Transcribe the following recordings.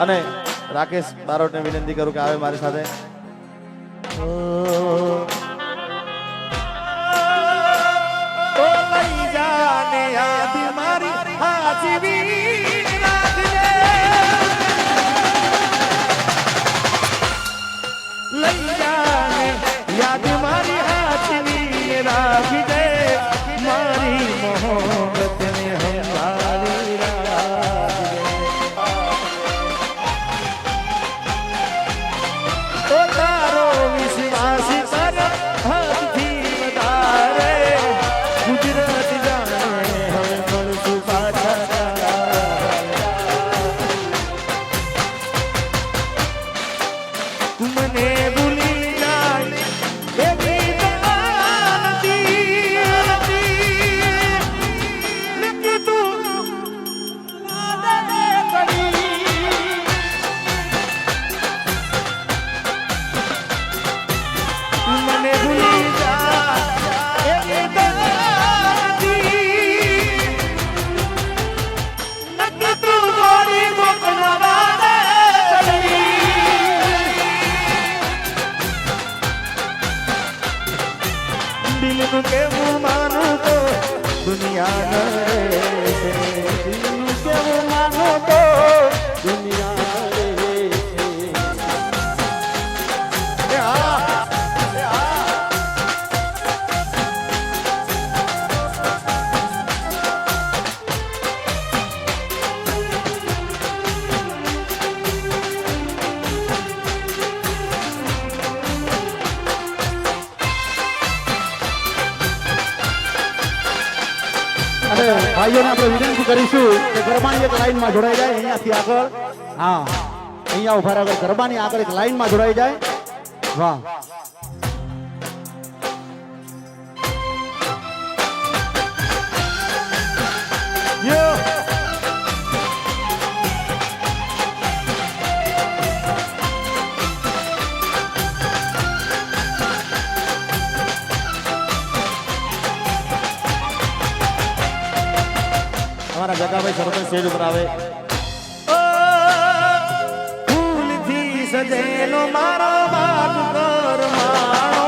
અને રાકેશ બારોટને વિનંતી કરું કે આવે મારી સાથે. લઈ જાને યાદ મારી હાજરી રાખજે, લઈ જાને યાદ મારી હાજરી રાખજે, મારી મોહબ્બતને હંભાળી રાખજે. ઓ તારો વિશ્વાસ કર હદથી વધારે, ગુજરાત જાણે હવે મળશું પાછા. તું મને ભૂલી જાય એવી નથી, નથી તું મને ભૂલી જા એવી નથી તું મારી મોકલવાને દિલનું કેવું માનું તો દુનિયા નડે છે, દિલનું કેવું માનું તો દુનિયા નડે છે. અને ભાઈઓને આપણે વિનંતી કરીશું કે ગરબાની એક લાઈનમાં જોડાઈ જાય અહીંયાથી આગળ. હા, અહીંયા ઉભા રહે, ગરબાની આગળ એક લાઈનમાં જોડાઈ જાય. વાહ, યો અમારા જગાભાઈ સરપંચ સ્ટેજ ઉપર આવે. ફૂલથી સજેલો મારો બાગ કર માણો,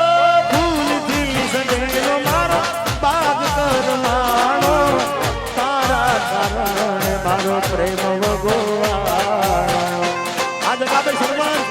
ઓ ફૂલથી સજેલો મારો બાગ કર માણો, તારા કારણે મારો પ્રેમ ભગવાન. આ જગાભાઈ સરપંચ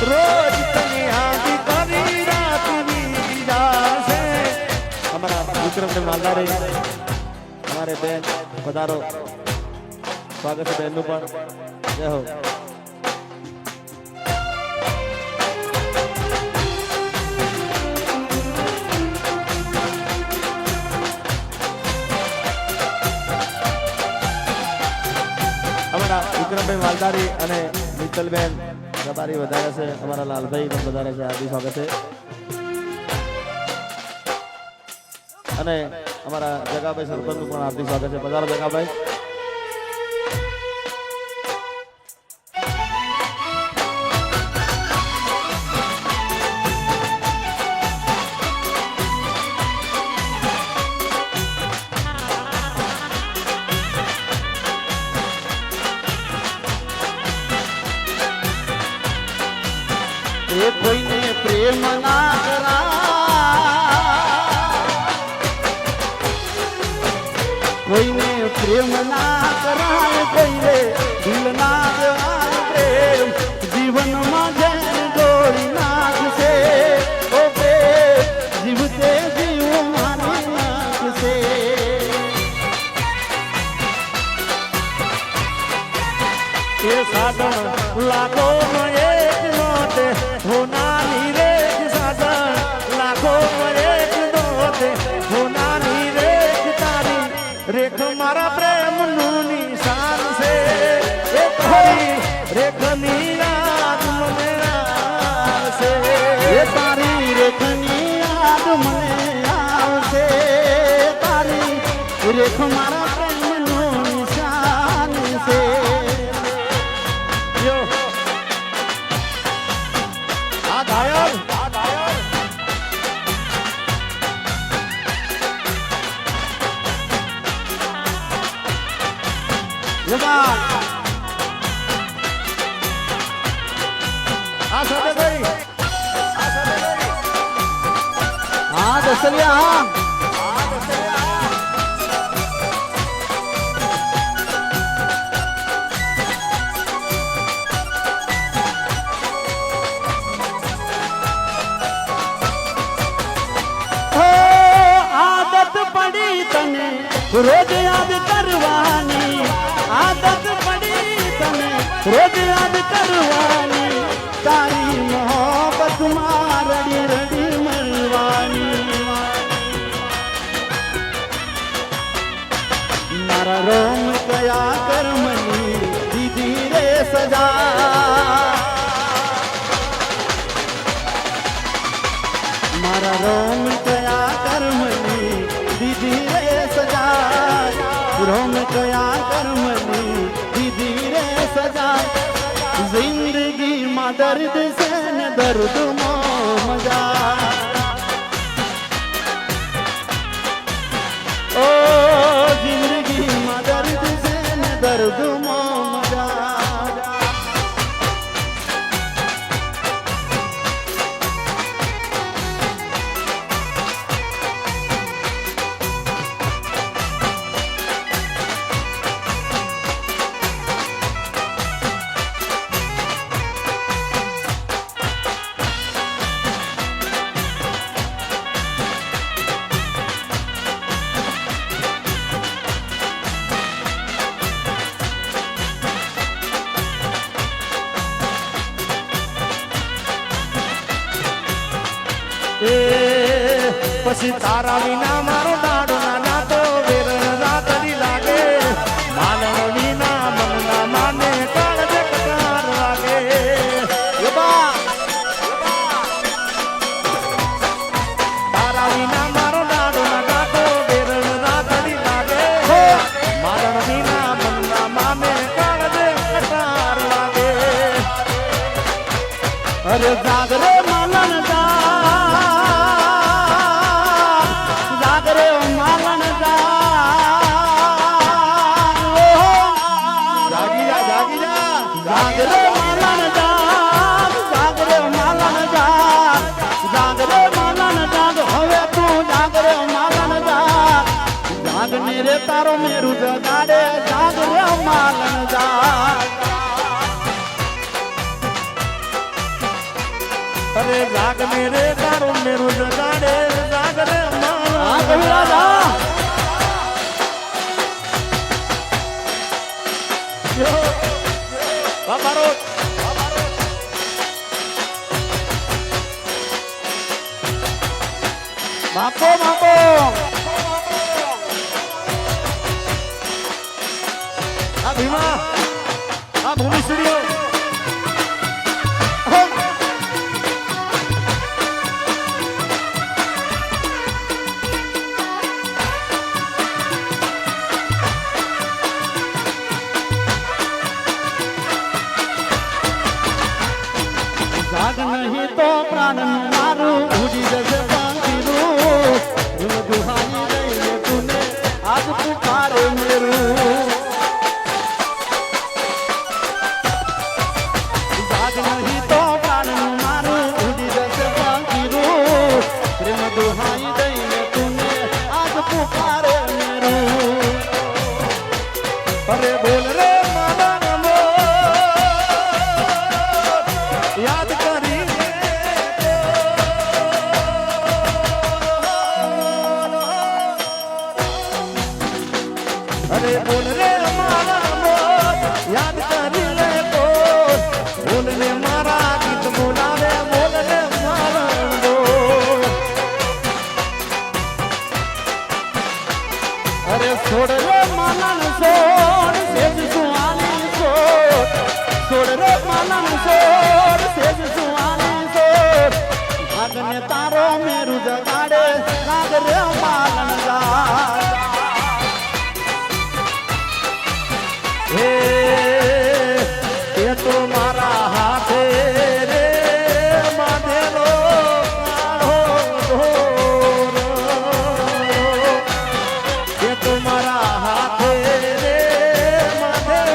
રોજ તને યાદ કરી રાત વીતી જાશે. અમારા વિક્રમદેવ નાલદારી, અમારે બેન પધારો, સ્વાગત છે બેનનું પણ. જય હો. અમારા વિક્રમભાઈ માલદારી અને મિત્તલબેન રબારી વધારે છે, અમારા લાલભાઈ પણ વધારે છે. હાર્દિક સ્વાગત છે. અને અમારા જગાભાઈ સરપંચનું પણ હાર્દિક સ્વાગત છે. પધારો જગાભાઈ. એ કોઈને પ્રેમ ના કરાય, કોઈને પ્રેમ ના કરાય, કોઈને દિલ ના દેવાય પ્રેમ, જીવનમાં જેને દોરી નાખશે, ઓ પ્રેમ જીવતે જીવ મારી નાખશે. એ સાધન લાખો એક નોતે હોનાની રેખ, સાધન લાખો એક નોતે હોનાની રેખ, તારી રેખ મારા પ્રેમનું નિશાન છે. એ તારી રેખની યાદ મને આવશે, એ તારી રેખની યાદ મને આવશે, તારી રેખ મારા પ્રેમનું નિશાન છે. યો આ ઘાયલ જવાન આ સાથે ભાઈ હા દસલિયા હા આદત પડી તને રોજ યાદ કરવાની આદત પડી તને રોજ યાદ કરવાની તારી મોહબ્બતમાં રડી રડી મરવાની મારા રોમ કયા કર્મની દીધી રે સજા મારા રોમ કયા કર્મની દીધી રે સજા રોમ કયા કર્મની દીધી રે સજા જિંદગીમાં દર્દ છે ને દર્દમાં મજા ઓ જિંદગીમાં દર્દ છે ને દર્દમાં મજા પછી તારા વિના મારો દાડો ના તો વેરણ રાતડી લાગે માનવ વિના મનના માને કાળજે કટાર લાગે તારા વિના મારો દાડો ના તો વેરણ રાતડી લાગે માનવ વિના મનના માને કાળજે કટાર લાગે અરે જાગરે માલન જાગરે માલન જાગી જા જાગરે માલન જાગરે માલન જાગરે માલન જાગ હવે તું જાગરે માલન જાગને રે તારો મેરું જગાડે જાગરે માલન જાગ અરે જાગ મેરે તારું મેરું જગાડે જાગ રે હા કહી રાજા બાબારો બાપો બાપો આ ભીમા આ ભૂમિ સ્ટુડિયો જાગ નહીં તો પ્રાણ મારું ઉડી જશે પાંખીરું દુહાઈ રહીને તુને આજ પુકારે મેરું જાગ નહીં તો પ્રાણ મારું ઉડી જશે પાંખીરું પ્રેમ દુહાઈ રહીને તુને આજ પુકારે મેરું અરે બોલ રે મારા નમો યાદ કરી અરે બોલ રે મારા નમો યાદ કરી લે બોલ ને મારા ગીત બોલાવે બોલ ને મારા નમો અરે છોડ રે માનન છોડ સેજ સુહાની છોડ છોડ રે માનન છોડ સેજ સુહાની છોડ ભાગને તારો મેરું જગાડે રાગ રે માનન જા હે એ તો મારા હાથે રે બાંધેલો કાળો દોરો. એ તો મારા હાથે રે બાંધેલો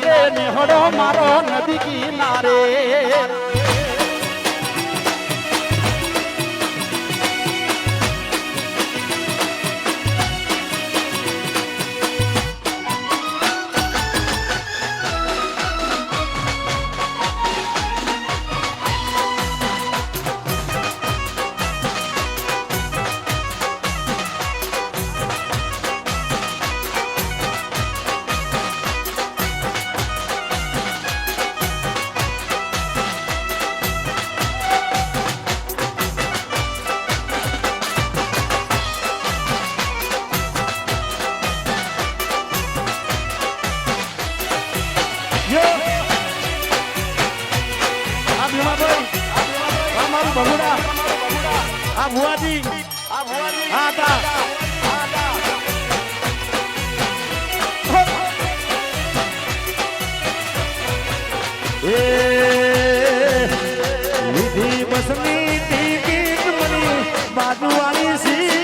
કિનારે નેહડો મારો નદી કિનારે આ ભુવાજી હા તા એ લીધી બસની ટિકિટ મળી બાજુવાળી સી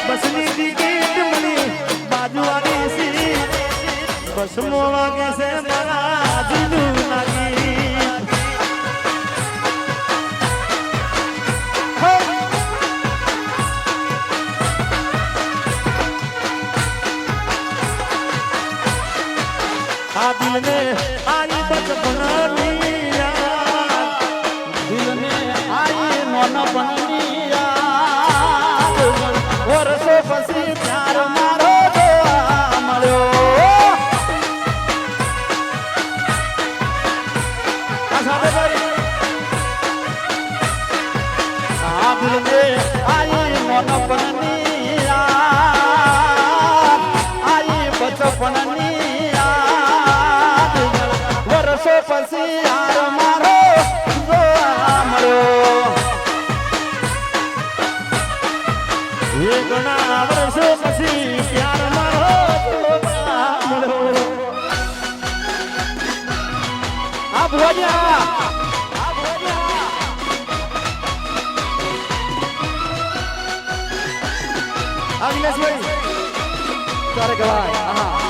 બસની ટિકિટ મળી બાજુવાળી સી બસ મોવાગે છે મારા જીનું નાગી दिल में आई बचपनी याद दिल में आई नौनपनी याद वर्षो પછી પ્યાર મારો જોવા મળ્યો આ સાથે ભાઈ આ દિલ में आई नौनपनी याद आई बचपनी વર્ષો પછી યાર મારો જોવા મળ્યો એ ઘણા વર્ષો પછી પ્યાર મારો જોવા મળ્યો આ ભોજા અગ્નેશભાઈ તારે કહેવાય હા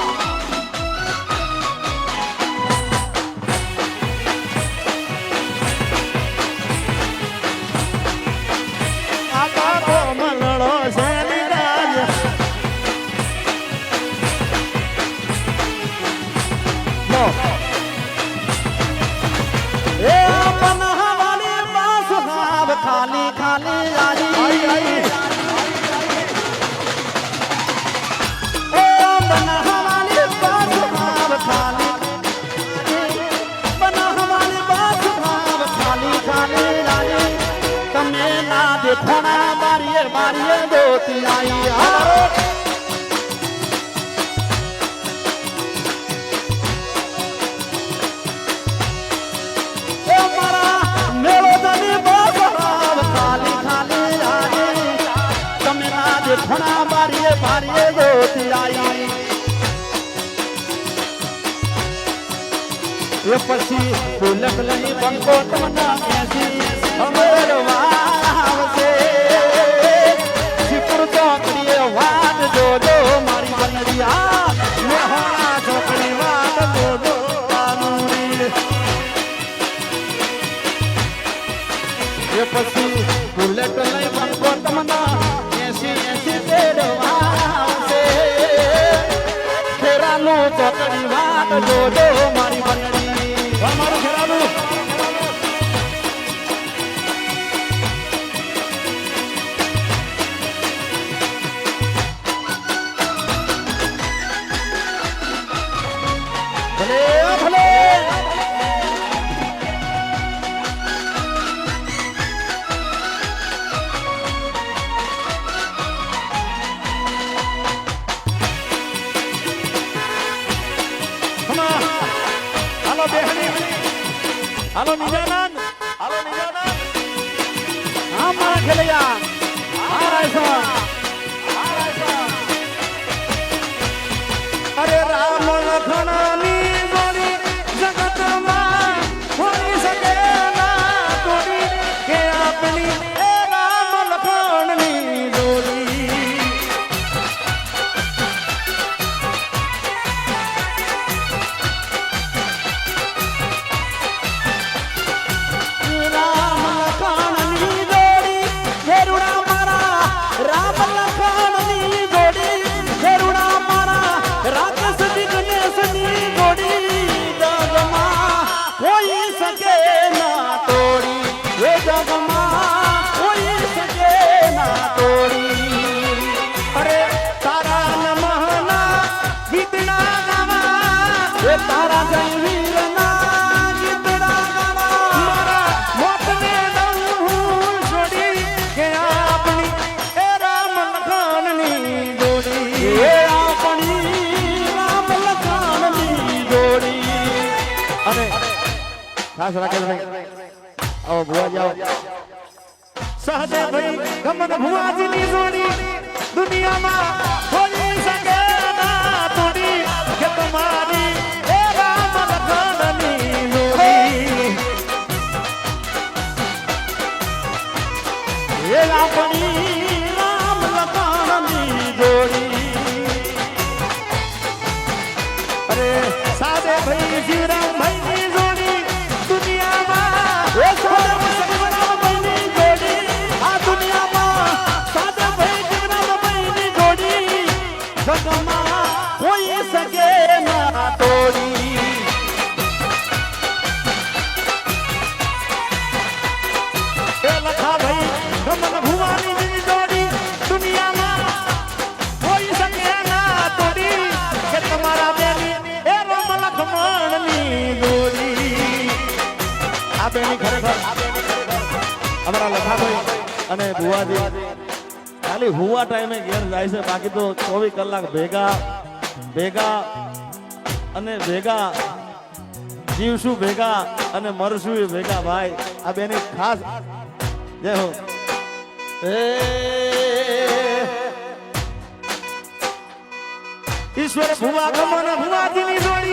ખાલી ખાલી લાલી ઓ બનાહવાલી બાસ ભાવ ખાલી બનાહવાલી બાસ ભાવ ખાલી ખાલી લાલી તમે ના દેખોના બારીએ બારીએ દોતી આઈ હારો ઘણા બારીએ બારીએ દોતી આઈ એ પછી ફૂલક લઈ બંકો તમના કેસી અમરવા આવશે શિપુર ચોકડીએ વાત જોજો મારી બનડિયા મેહોણા ચોકડી વાત જોજો આનુરી એ પછી ફૂલક લઈ બંકો તમના ચોકડી વાત જોજો મારી બંગડી અમારું ખેરાલું ભલે ભલે હાલો નિજાનંદ હાલો નિજાનંદ હા મારા ખેલૈયા હા રાયસા અરે રામ લખણની જોડી જગતમાં હોઈ શકે ના તોડી કે આપણી એ રામ લખણની જોડી ખાસ રાખે છે આવો ભુવાજી આવો સહદેવભાઈ ગમન ભુવાજીની જોડી દુનિયામાં કોઈ શકે ના તોડી કે તમારી એ રામ લખનની જોડી એ આપણી રામ લખનની જોડી અરે સહદેવભાઈ શિવરામભાઈની જોડી દુનિયામાં એ સહદેવભાઈની જોડી આ દુનિયામાં સહદેવભાઈ શિવરામભાઈની જોડી જગમાં કોઈ શકે ના તોડી એ લખાભાઈ ગમન ભુવાનીની જોડી દુનિયામાં કોઈ શકે ના તોડી કે તમારા બેની એ રામ લખમણની જોડી આ બેની ખરેખર અમારા લખાભાઈ અને ભુવાજી ખાલી હુવા ટાઈમે ઘેર જાય છે બાકી તો 24 કલાક ભેગા અને ભેગા જીવશું ભેગા અને મરશું ભેગા ભાઈ આ બેની ખાસ જય હો ઈશ્વર ભુવા ગમન ભુવાજીની જોડી